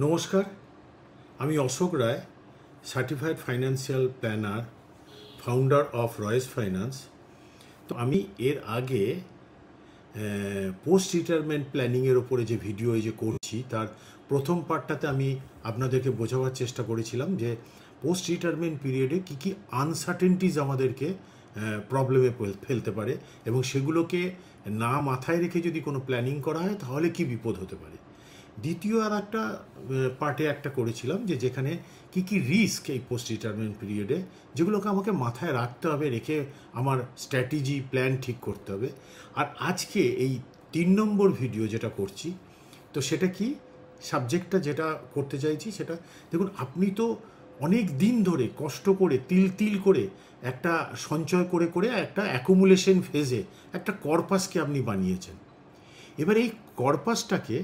নমস্কার, আমি Ashok Roy, certified financial planner, founder of Royce Finance. তো আমি এর আগে পোস্ট রিটায়ারমেন্ট প্ল্যানিংয়ের ওপরে যে ভিডিও এই যে করছি তার প্রথম পার্টটাতে আমি আপনাদেরকে বোঝাবার চেষ্টা করেছিলাম যে পোস্ট রিটায়ারমেন্ট পিরিয়ডে কী কী আনসার্টেনটিজ আমাদেরকে প্রবলেমে ফেলতে পারে এবং সেগুলোকে না মাথায় রেখে যদি কোনো প্ল্যানিং করা হয় তাহলে কি বিপদ হতে পারে। দ্বিতীয় আর একটা পার্টে একটা করেছিলাম যে যেখানে কি কি রিস্ক এই পোস্ট রিটায়ারমেন্ট পিরিয়ডে, যেগুলোকে আমাকে মাথায় রাখতে হবে, রেখে আমার স্ট্র্যাটেজি প্ল্যান ঠিক করতে হবে। আর আজকে এই 3 নম্বর ভিডিও যেটা করছি, তো সেটা কি সাবজেক্টটা যেটা করতে চাইছি সেটা দেখুন, আপনি তো অনেক দিন ধরে কষ্ট করে তিল তিল করে একটা সঞ্চয় করে করে একটা অ্যাকুমুলেশন ফেজে একটা কর্পাসকে আপনি বানিয়েছেন। এবার এই কর্পাসটাকে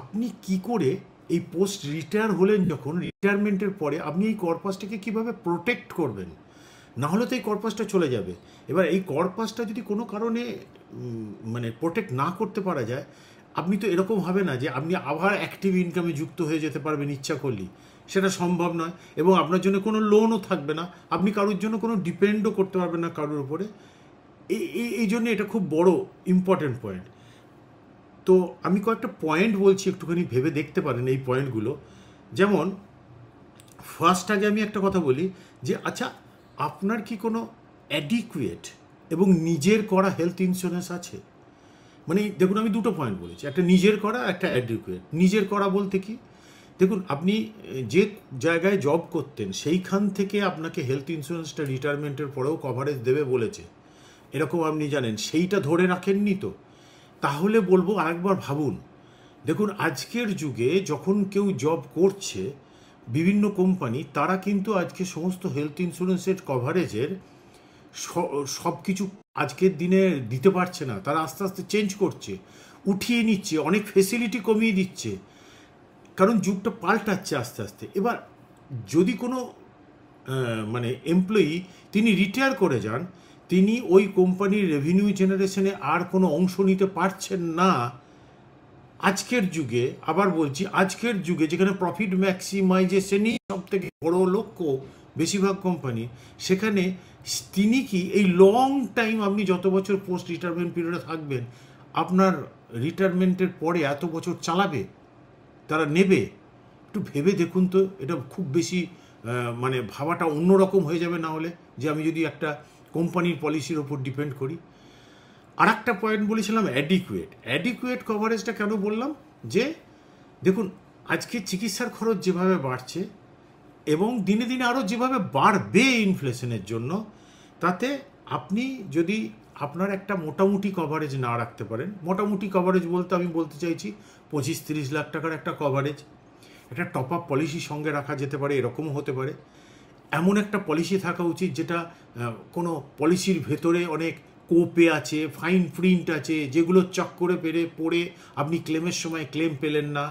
আপনি কি করে এই পোস্ট রিটায়ার হলেন, যখন রিটায়ারমেন্টের পরে আপনি এই কর্পাসটাকে কিভাবে প্রোটেক্ট করবেন, না হলে তো এই কর্পাসটা চলে যাবে। এবার এই কর্পাসটা যদি কোনো কারণে মানে প্রোটেক্ট না করতে পারা যায়, আপনি তো এরকম হবে না যে আপনি আবার অ্যাক্টিভ ইনকামে যুক্ত হয়ে যেতে পারবেন ইচ্ছা করলেই, সেটা সম্ভব নয়। এবং আপনার জন্য কোনো লোনও থাকবে না, আপনি কারোর জন্য কোনো ডিপেন্ডও করতে পারবেন না কারোর উপরে। এই জন্য এটা খুব বড় ইম্পর্টেন্ট পয়েন্ট। তো আমি কয়েকটা পয়েন্ট বলছি, একটুখানি ভেবে দেখতে পারেন এই পয়েন্টগুলো। যেমন ফার্স্ট আগে আমি একটা কথা বলি যে আচ্ছা, আপনার কি কোনো অ্যাডিকুয়েট এবং নিজের করা হেলথ ইন্স্যুরেন্স আছে? মানে দেখুন, আমি দুটো পয়েন্ট বলেছি, একটা নিজের করা, একটা অ্যাডিকুয়েট। নিজের করা বলতে কি, দেখুন আপনি যে জায়গায় জব করতেন সেইখান থেকে আপনাকে হেলথ ইন্স্যুরেন্সটা রিটায়ারমেন্টের পরেও কভারেজ দেবে বলেছে, এরকম আপনি জানেন, সেইটা ধরে রাখেননি তো? তাহলে বলবো আরেকবার ভাবুন। দেখুন, আজকের যুগে যখন কেউ জব করছে বিভিন্ন কোম্পানি, তারা কিন্তু আজকে সমস্ত হেলথ ইন্স্যুরেন্সের কভারেজের সব কিছু আজকের দিনে দিতে পারছে না। তারা আস্তে আস্তে চেঞ্জ করছে, উঠিয়ে নিচ্ছে, অনেক ফেসিলিটি কমিয়ে দিচ্ছে, কারণ যুগটা পাল্টাচ্ছে আস্তে আস্তে। এবার যদি কোনো মানে এমপ্লয়ি তিনি রিটায়ার করে যান, তিনি ওই কোম্পানির রেভিনিউ জেনারেশনে আর কোনো অংশ নিতে পারছেন না। আজকের যুগে, আবার বলছি, আজকের যুগে যেখানে প্রফিট ম্যাক্সিমাইজেশনই সব থেকে বড় লক্ষ্য বেশিরভাগ কোম্পানি, সেখানে তিনি কি এই লং টাইম, আপনি যত বছর পোস্ট রিটায়ারমেন্ট পিরিয়ডে থাকবেন, আপনার রিটায়ারমেন্টের পরে এত বছর চালাবে, তারা নেবে? একটু ভেবে দেখুন তো। এটা খুব বেশি মানে ভাবাটা অন্যরকম হয়ে যাবে না হলে, যে আমি যদি একটা কোম্পানির পলিসির ওপর ডিপেন্ড করি। আর একটা পয়েন্ট বলেছিলাম অ্যাডিকুয়েট। অ্যাডিকুয়েট কভারেজটা কেন বললাম, যে দেখুন আজকে চিকিৎসার খরচ যেভাবে বাড়ছে এবং দিনে দিনে আরও যেভাবে বাড়বে ইনফ্লেশনের জন্য, তাতে আপনি যদি আপনার একটা মোটামুটি কভারেজ না রাখতে পারেন, মোটামুটি কভারেজ বলতে আমি বলতে চাইছি 25-30 লাখ টাকার একটা কভারেজ, একটা টপ আপ পলিসি সঙ্গে রাখা যেতে পারে, এরকমও হতে পারে। এমন একটা পলিসি থাকা উচিত যেটা কোনো পলিসির ভেতরে অনেক কোপে আছে, ফাইন প্রিন্ট আছে, যেগুলো চক করে পড়ে আপনি ক্লেমের সময় ক্লেম পেলেন না,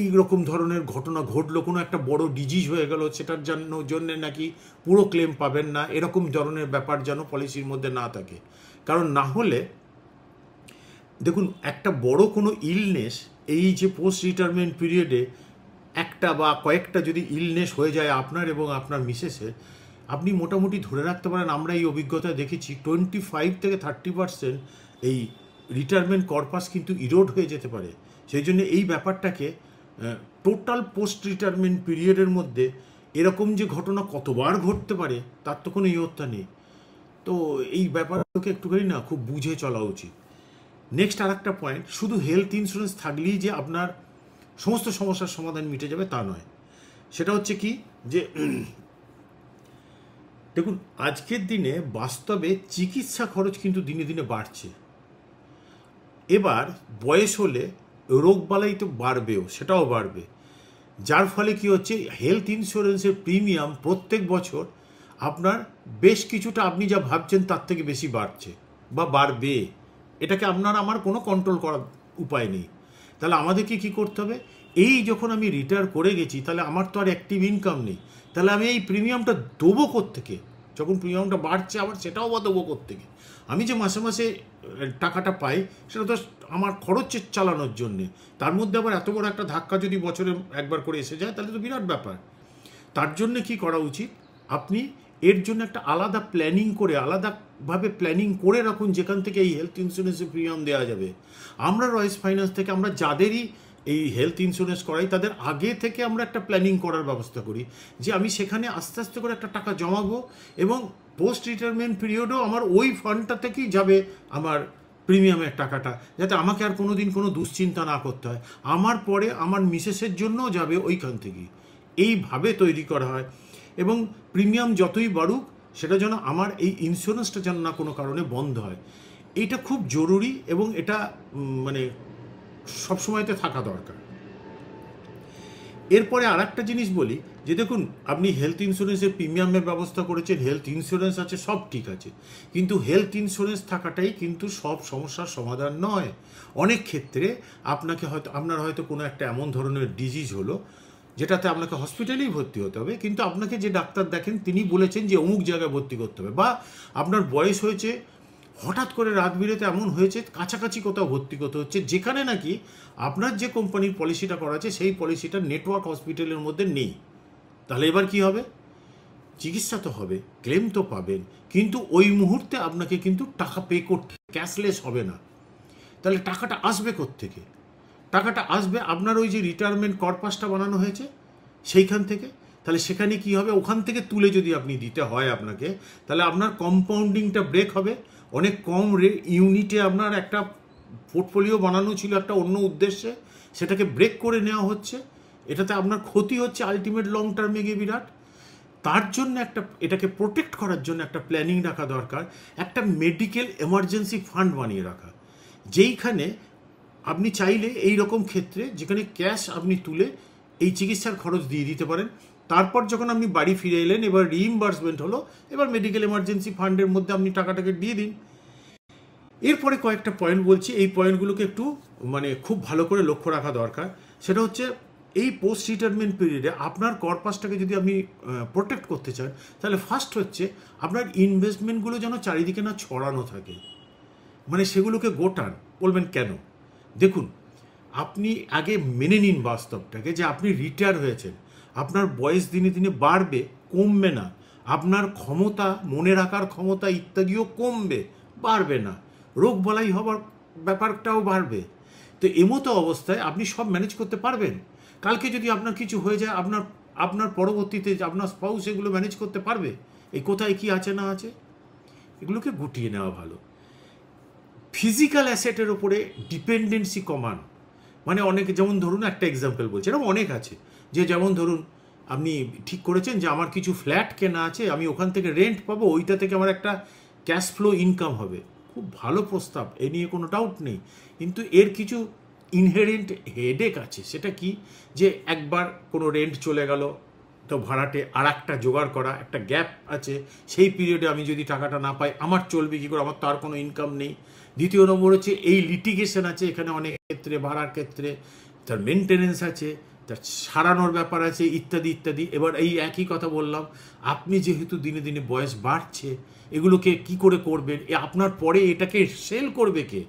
এই রকম ধরনের ঘটনা ঘটলো, কোনো একটা বড় ডিজিজ হয়ে গেল, সেটার জন্য নাকি পুরো ক্লেম পাবেন না, এরকম ধরনের ব্যাপার যেন পলিসির মধ্যে না থাকে। কারণ না হলে দেখুন, একটা বড় কোনো ইলনেস, এই যে পোস্ট রিটায়ারমেন্ট পিরিয়ডে একটা বা কয়েকটা যদি ইলনেস হয়ে যায় আপনার এবং আপনার মিসেসের, আপনি মোটামুটি ধরে রাখতে পারেন, আমরা এই অভিজ্ঞতা দেখেছি 25 থেকে 30% এই রিটায়ারমেন্ট কর্পাস কিন্তু ইরোড হয়ে যেতে পারে। সেই জন্য এই ব্যাপারটাকে টোটাল পোস্ট রিটায়ারমেন্ট পিরিয়ডের মধ্যে এরকম যে ঘটনা কতবার ঘটতে পারে তার তো কোনো ইয়ত্তা নেই। তো এই ব্যাপারগুলোকে একটুখানি না খুব বুঝে চলা উচিত। নেক্সট আর একটা পয়েন্ট, শুধু হেলথ ইন্স্যুরেন্স থাকলেই যে আপনার সমস্ত সমস্যার সমাধান মিটে যাবে তা নয়। সেটা হচ্ছে কি, যে দেখুন আজকের দিনে বাস্তবে চিকিৎসা খরচ কিন্তু দিনে দিনে বাড়ছে। এবার বয়স হলে রোগবালাই তো বাড়বেও, সেটাও বাড়বে। যার ফলে কি হচ্ছে, হেলথ ইন্স্যুরেন্সের প্রিমিয়াম প্রত্যেক বছর আপনার বেশ কিছুটা, আপনি যা ভাবছেন তার থেকে বেশি বাড়ছে বা বাড়বে। এটাকে আপনার আমার কোনো কন্ট্রোল করার উপায় নেই। তাহলে আমাদেরকে কি করতে হবে, এই যখন আমি রিটায়ার করে গেছি, তাহলে আমার তো আর অ্যাক্টিভ ইনকাম নেই, তাহলে আমি এই প্রিমিয়ামটা দেবো কোত্থেকে? যখন প্রিমিয়ামটা বাড়ছে আবার সেটাও বা দেবো কোত্থেকে? আমি যে মাসে মাসে টাকাটা পাই সেটা তো আমার খরচের চালানোর জন্যে, তার মধ্যে আবার এত বড় একটা ধাক্কা যদি বছরে একবার করে এসে যায় তাহলে তো বিরাট ব্যাপার। তার জন্য কি করা উচিত, আপনি এর জন্য একটা আলাদা প্ল্যানিং করে, আলাদাভাবে প্ল্যানিং করে রাখুন যেখান থেকে এই হেলথ ইন্স্যুরেন্সের প্রিমিয়াম দেওয়া যাবে। আমরা রয়েস ফাইন্যান্স থেকে আমরা যাদেরই এই হেলথ ইন্স্যুরেন্স করাই তাদের আগে থেকে আমরা একটা প্ল্যানিং করার ব্যবস্থা করি যে আমি সেখানে আস্তে আস্তে করে একটা টাকা জমাবো এবং পোস্ট রিটায়ারমেন্ট পিরিয়ডও আমার ওই ফান্ডটা থেকেই যাবে আমার প্রিমিয়ামের টাকাটা, যাতে আমাকে আর কোনো দিন কোনো দুশ্চিন্তা না করতে হয়। আমার পরে আমার মিসেসের জন্যও যাবে ওইখান থেকেই। এইভাবে তৈরি করা হয় এবং প্রিমিয়াম যতই বাড়ুক সেটা যেন আমার এই ইন্স্যুরেন্সটা যেন না কোনো কারণে বন্ধ হয়, এইটা খুব জরুরি এবং এটা মানে সবসময়তে থাকা দরকার। এরপরে আর একটা জিনিস বলি যে দেখুন, আপনি হেলথ ইন্স্যুরেন্সের প্রিমিয়ামের ব্যবস্থা করেছেন, হেলথ ইন্স্যুরেন্স আছে, সব ঠিক আছে, কিন্তু হেলথ ইন্স্যুরেন্স থাকাটাই কিন্তু সব সমস্যার সমাধান নয়। অনেক ক্ষেত্রে আপনার হয়তো কোনো একটা এমন ধরনের ডিজিজ হলো যেটাতে আপনাকে হসপিটালেই ভর্তি হতে হবে, কিন্তু আপনাকে যে ডাক্তার দেখেন তিনি বলেছেন যে অমুক জায়গায় ভর্তি করতে হবে, বা আপনার বয়স হয়েছে, হঠাৎ করে রাত বিরেতে এমন হয়েছে কাছাকাছি কোথাও ভর্তি করতে হচ্ছে, যেখানে নাকি আপনার যে কোম্পানির পলিসিটা করা আছে সেই পলিসিটা নেটওয়ার্ক হসপিটালের মধ্যে নেই। তাহলে এবার কি হবে? চিকিৎসা তো হবে, ক্লেম তো পাবেন, কিন্তু ওই মুহূর্তে আপনাকে কিন্তু টাকা পে করতে, ক্যাশলেস হবে না। তাহলে টাকাটা আসবে কোত্থেকে? টাকাটা আসবে আপনার ওই যে রিটায়ারমেন্ট কর্পাসটা বানানো হয়েছে সেইখান থেকে। তাহলে সেখানে কি হবে, ওখান থেকে তুলে যদি আপনি দিতে হয় আপনাকে, তাহলে আপনার কম্পাউন্ডিংটা ব্রেক হবে। অনেক কম ইউনিটে আপনার একটা পোর্টফোলিও বানানো ছিল একটা অন্য উদ্দেশ্যে, সেটাকে ব্রেক করে নেওয়া হচ্ছে, এটাতে আপনার ক্ষতি হচ্ছে আলটিমেট লং টার্মে গিয়ে বিরাট। তার জন্য এটাকে প্রোটেক্ট করার জন্য একটা প্ল্যানিং রাখা দরকার, একটা মেডিকেল এমার্জেন্সি ফান্ড বানিয়ে রাখা, যেইখানে আপনি চাইলে এই রকম ক্ষেত্রে যেখানে ক্যাশ আপনি তুলে এই চিকিৎসার খরচ দিয়ে দিতে পারেন। তারপর যখন আপনি বাড়ি ফিরে এলেন, এবার রিইম্বার্সমেন্ট হলো, এবার মেডিকেল এমার্জেন্সি ফান্ডের মধ্যে আপনি টাকাটাকে দিয়ে দিন। এরপরে কয়েকটা পয়েন্ট বলছি, এই পয়েন্টগুলোকে একটু খুব ভালো করে লক্ষ্য রাখা দরকার। সেটা হচ্ছে এই পোস্ট রিটায়ারমেন্ট পিরিয়ডে আপনার কর্পাসটাকে যদি আপনি প্রোটেক্ট করতে চান, তাহলে ফার্স্ট হচ্ছে আপনার ইনভেস্টমেন্টগুলো যেন চারিদিকে না ছড়ানো থাকে, সেগুলোকে গোটান। বলবেন কেন? দেখুন, আপনি আগে মেনে নিন বাস্তবটাকে যে আপনি রিটায়ার হয়েছেন, আপনার বয়স দিনে দিনে বাড়বে, কমবে না। আপনার ক্ষমতা, মনে রাখার ক্ষমতা ইত্যাদিও কমবে, বাড়বে না। রোগ বালাই হবার ব্যাপারটাও বাড়বে। তো এমতো অবস্থায় আপনি সব ম্যানেজ করতে পারবেন। কালকে যদি আপনার কিছু হয়ে যায়, আপনার পরবর্তীতে আপনার স্পাউস এগুলো ম্যানেজ করতে পারবে? এই কোথায় কি আছে না আছে, এগুলোকে গুটিয়ে নেওয়া ভালো। ফিজিক্যাল অ্যাসেটের ওপরে ডিপেন্ডেন্সি কমান, অনেকে, যেমন ধরুন একটা এক্সাম্পল বলছি, এরকম অনেক আছে, যে যেমন ধরুন আপনি ঠিক করেছেন যে আমার কিছু ফ্ল্যাট কেনা আছে, আমি ওখান থেকে রেন্ট পাবো, ওইটা থেকে আমার একটা ক্যাশ ফ্লো ইনকাম হবে। খুব ভালো প্রস্তাব, এ নিয়ে কোনো ডাউট নেই, কিন্তু এর কিছু ইনহেরেন্ট হেডেক আছে। সেটা কি, যে একবার কোনো রেন্ট চলে গেল, তো ভাড়াটে আর একটা জোগাড় করা, একটা গ্যাপ আছে, সেই পিরিয়ডে আমি যদি টাকাটা না পাই আমার চলবে কী করে, আমার তো আর কোনো ইনকাম নেই। দ্বিতীয় নম্বর হচ্ছে এই লিটিগেশন আছে এখানে, অনেক ক্ষেত্রে ভাড়ার ক্ষেত্রে তার মেনটেনেন্স আছে, তার সারানোর ব্যাপার আছে, ইত্যাদি ইত্যাদি। এবার এই একই কথা বললাম, আপনি যেহেতু দিনে দিনে বয়স বাড়ছে, এগুলোকে কি করে করবেন? আপনার পরে এটাকে সেল করবে কে?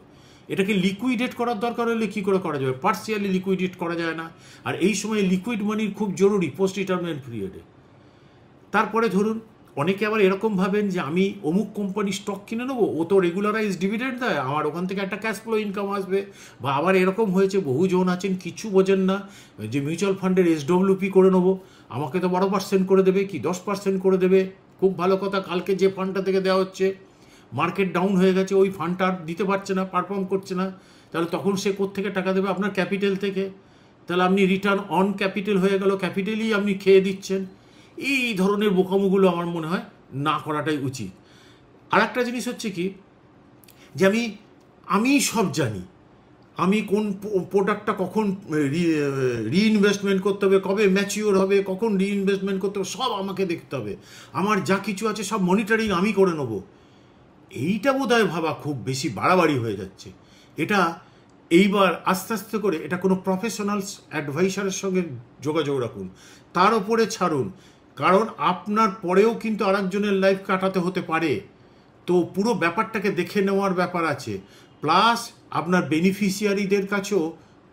এটাকে লিকুইডেট করার দরকার হলে কী করে করা যাবে? পার্সিয়ালি লিকুইডেট করা যায় না, আর এই সময় লিকুইড মানির খুব জরুরি পোস্ট রিটায়ারমেন্ট পিরিয়ডে। তারপরে ধরুন অনেকে আবার এরকম ভাবেন যে আমি অমুক কোম্পানির স্টক কিনে নেবো, ও তো রেগুলারাইজ ডিভিডেন্ড দেয়, আমার ওখান থেকে একটা ক্যাশ ফ্লো ইনকাম আসবে। বা আবার এরকম হয়েছে, বহুজন আছেন কিছু বোঝেন না, যে মিউচুয়াল ফান্ডের SWP করে নেবো, আমাকে তো 12% করে দেবে কি 10% করে দেবে। খুব ভালো কথা, কালকে যে ফান্ডটা থেকে দেওয়া হচ্ছে মার্কেট ডাউন হয়ে গেছে, ওই ফান্ডটা আর দিতে পারছে না, পারফর্ম করছে না, তাহলে তখন সে কোত্থেকে টাকা দেবে? আপনার ক্যাপিটাল থেকে। তাহলে আপনি রিটার্ন অন ক্যাপিটাল হয়ে গেল, ক্যাপিটালই আপনি খেয়ে দিচ্ছেন। এই ধরনের বোকামোগুলো আমার মনে হয় না করাটাই উচিত। আর একটা জিনিস হচ্ছে কি, যে আমি সব জানি, আমি কোন প্রোডাক্টটা কখন রিইনভেস্টমেন্ট করতে হবে, কবে ম্যাচিওর হবে, কখন রিইনভেস্টমেন্ট করতে হবে, সব আমাকে দেখতে হবে, আমার যা কিছু আছে সব মনিটরিং আমি করে নেব। এইটা বোধহয় ভাবা খুব বেশি বাড়াবাড়ি হয়ে যাচ্ছে। এটা এইবার আস্তে আস্তে করে এটা কোনো প্রফেশনালস অ্যাডভাইসারের সঙ্গে যোগাযোগ রাখুন, তার ওপরে ছাড়ুন। কারণ আপনার পরেও কিন্তু আরেকজনের লাইফ কাটাতে হতে পারে। তো পুরো ব্যাপারটাকে দেখে নেওয়ার ব্যাপার আছে। প্লাস আপনার বেনিফিশিয়ারিদের কাছেও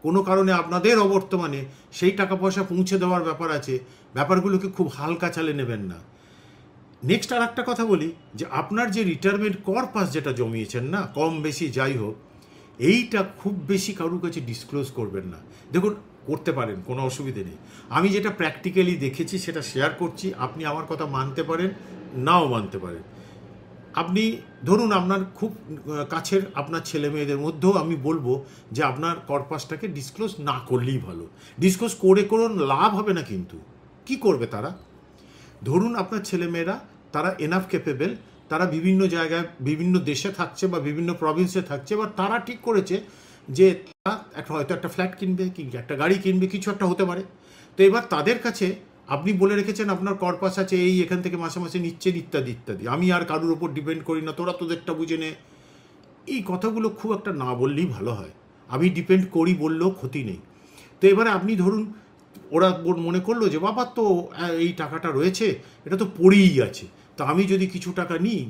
কোনো কারণে আপনাদের অবর্তমানে সেই টাকা পয়সা পৌঁছে দেওয়ার ব্যাপার আছে। ব্যাপারগুলোকে খুব হালকা চালে নেবেন না। নেক্সট আর একটা কথা বলি, যে আপনার যে রিটায়ারমেন্ট কর্পাস যেটা জমিয়েছেন না, কম বেশি যাই হোক, এইটা খুব বেশি কারুর কাছে ডিসক্লোজ করবেন না। দেখুন, করতে পারেন, কোনো অসুবিধে নেই। আমি যেটা প্র্যাকটিক্যালি দেখেছি সেটা শেয়ার করছি। আপনি আমার কথা মানতে পারেন, নাও মানতে পারেন। আপনি ধরুন আপনার খুব কাছের আপনার ছেলে মেয়েদের মধ্যেও আমি বলবো যে আপনার কর্পাসটাকে ডিসক্লোজ না করলেই ভালো। ডিসক্লোজ করে লাভ হবে না। কিন্তু কি করবে তারা? ধরুন আপনার ছেলেমেয়েরা তারা এনাফ ক্যাপেবল, তারা বিভিন্ন জায়গায় বিভিন্ন দেশে থাকছে বা বিভিন্ন প্রভিন্সে থাকছে, বা তারা ঠিক করেছে যে তারা হয়তো একটা ফ্ল্যাট কিনবে, কি একটা গাড়ি কিনবে, কিছু একটা হতে পারে। তো এবার তাদের কাছে আপনি বলে রেখেছেন আপনার কর্পাস আছে এই, এখান থেকে মাসে মাসে নিচ্ছেন ইত্যাদি ইত্যাদি, আমি আর কারুর ওপর ডিপেন্ড করি না, তোরা তোদেরটা বুঝে নে। এই কথাগুলো খুব একটা না বললেই ভালো হয়। আমি ডিপেন্ড করি বললেও ক্ষতি নেই। তো এবারে আপনি ধরুন ওরা মনে করলো যে বাবা তো এই টাকাটা রয়েছে, এটা তো পড়েই আছে, তো আমি যদি কিছু টাকা নিই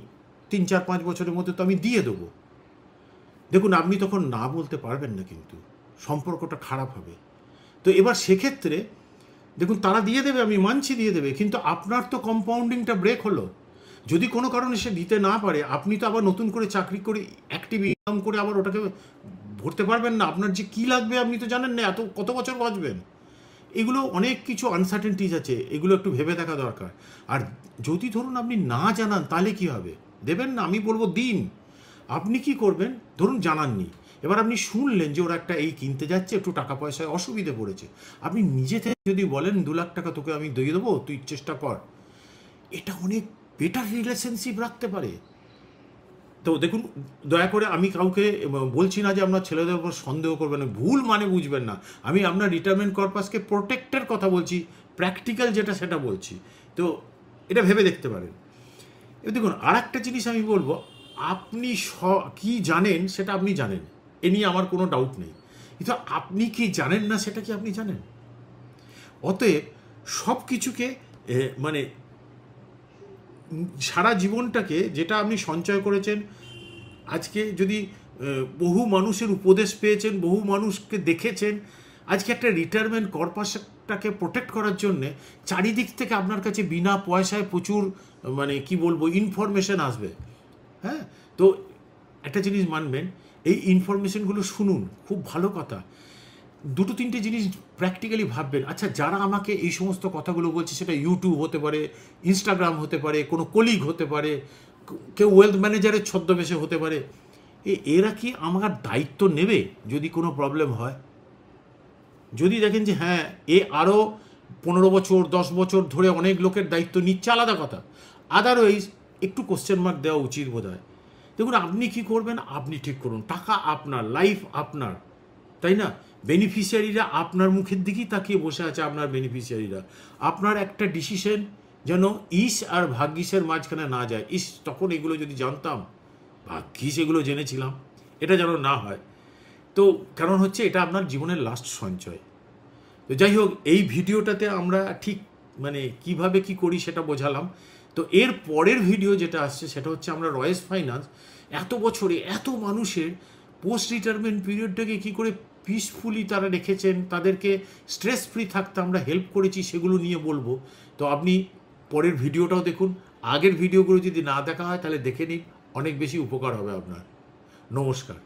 3-4-5 বছরের মধ্যে তো আমি দিয়ে দেবো। দেখুন, আপনি তখন না বলতে পারবেন না, কিন্তু সম্পর্কটা খারাপ হবে। তো এবার সেক্ষেত্রে দেখুন, তারা দিয়ে দেবে, আমি মানছি দিয়ে দেবে, কিন্তু আপনার তো কম্পাউন্ডিংটা ব্রেক হলো। যদি কোনো কারণে সে দিতে না পারে, আপনি তো আবার নতুন করে চাকরি করে অ্যাক্টিভ ইনকাম করে আবার ওটাকে ভরতে পারবেন না। আপনার যে কী লাগবে আপনি তো জানেন না, কত বছর বাঁচবেন। এগুলো অনেক কিছু আনসার্টেনটিজ আছে, এগুলো একটু ভেবে দেখা দরকার। আর যদি ধরুন আপনি না জানান, তাহলে কি হবে? দেবেন না, আমি বলবো দিন। আপনি কি করবেন? ধরুন জানাননি, এবার আপনি শুনলেন যে ওরা একটা এই কিনতে যাচ্ছে, একটু টাকা পয়সায় অসুবিধে পড়েছে, আপনি নিজে থেকে যদি বলেন 2 লাখ টাকা তোকে আমি দিয়ে দেবো, তুই চেষ্টা কর, এটা অনেক বেটার রিলেশনশিপ রাখতে পারে। তো দেখুন, দয়া করে আমি কাউকে বলছি না যে আপনার ছেলেদের উপর সন্দেহ করবেন না, ভুল মানে বুঝবেন না। আমি আপনার রিটায়ারমেন্ট কর্পাসকে প্রোটেক্টের কথা বলছি, প্র্যাকটিক্যাল যেটা সেটা বলছি। তো এটা ভেবে দেখতে পারেন। এবার দেখুন, আর একটা জিনিস আমি বলবো, আপনি কি জানেন সেটা আপনি জানেন, এ নিয়ে আমার কোনো ডাউট নেই, কিন্তু আপনি কি জানেন না সেটা কি আপনি জানেন? অতএব সব কিছুকে মানে সারা জীবনটাকে যেটা আপনি সঞ্চয় করেছেন, আজকে যদি বহু মানুষের উপদেশ পেয়েছেন, বহু মানুষকে দেখেছেন, আজকে একটা রিটায়ারমেন্ট কর্পাসটাকে প্রোটেক্ট করার জন্যে চারিদিক থেকে আপনার কাছে বিনা পয়সায় প্রচুর মানে কি বলবো ইনফরমেশন আসবে। হ্যাঁ, তো একটা জিনিস মানবেন, এই ইনফরমেশনগুলো শুনুন, খুব ভালো কথা। 2-3টে জিনিস প্র্যাকটিক্যালি ভাববেন। আচ্ছা, যারা আমাকে এই সমস্ত কথাগুলো বলছে, সেটা ইউটিউব হতে পারে, ইনস্টাগ্রাম হতে পারে, কোনো কলিগ হতে পারে, কেউ ওয়েলথ ম্যানেজারের ছদ্মবেশে হতে পারে, এরা কি আমার দায়িত্ব নেবে যদি কোনো প্রবলেম হয়? যদি দেখেন যে হ্যাঁ, আরও 15 বছর 10 বছর ধরে অনেক লোকের দায়িত্ব নিচ্ছে, আলাদা কথা। আদারওয়াইজ একটু কোশ্চেন মার্ক দেওয়া উচিত বোধ হয়। দেখুন, আপনি কি করবেন আপনি ঠিক করুন, টাকা আপনার, লাইফ আপনার, তাই না? বেনিফিশিয়ারিরা আপনার মুখের দিকেই তাকিয়ে বসে আছে। আপনার বেনিফিশিয়ারিরা, আপনার একটা ডিসিশন যেন ইস আর ভাগ্যিসের মাঝখানে না যায়। তখন এগুলো যদি জানতাম, ভাগ্যিস এগুলো জেনেছিলাম, এটা যেন না হয়। তো কারণ হচ্ছে এটা আপনার জীবনের লাস্ট সঞ্চয়। তো যাই হোক, এই ভিডিওটাতে আমরা ঠিক মানে কিভাবে কি করি সেটা বোঝালাম। তো এর পরের ভিডিও যেটা আসছে সেটা হচ্ছে আমরা রয়েস ফাইন্যান্স এত বছরে এত মানুষের পোস্ট রিটায়ারমেন্ট পিরিয়ডটাকে কী করে পিসফুলি তারা রেখেছেন, তাদেরকে স্ট্রেস ফ্রি থাকতে আমরা হেল্প করেছি, সেগুলো নিয়ে বলবো। তো আপনি পরের ভিডিওটাও দেখুন। আগের ভিডিওগুলো যদি না দেখা হয় তাহলে দেখে নিন, অনেক বেশি উপকার হবে আপনার। নমস্কার।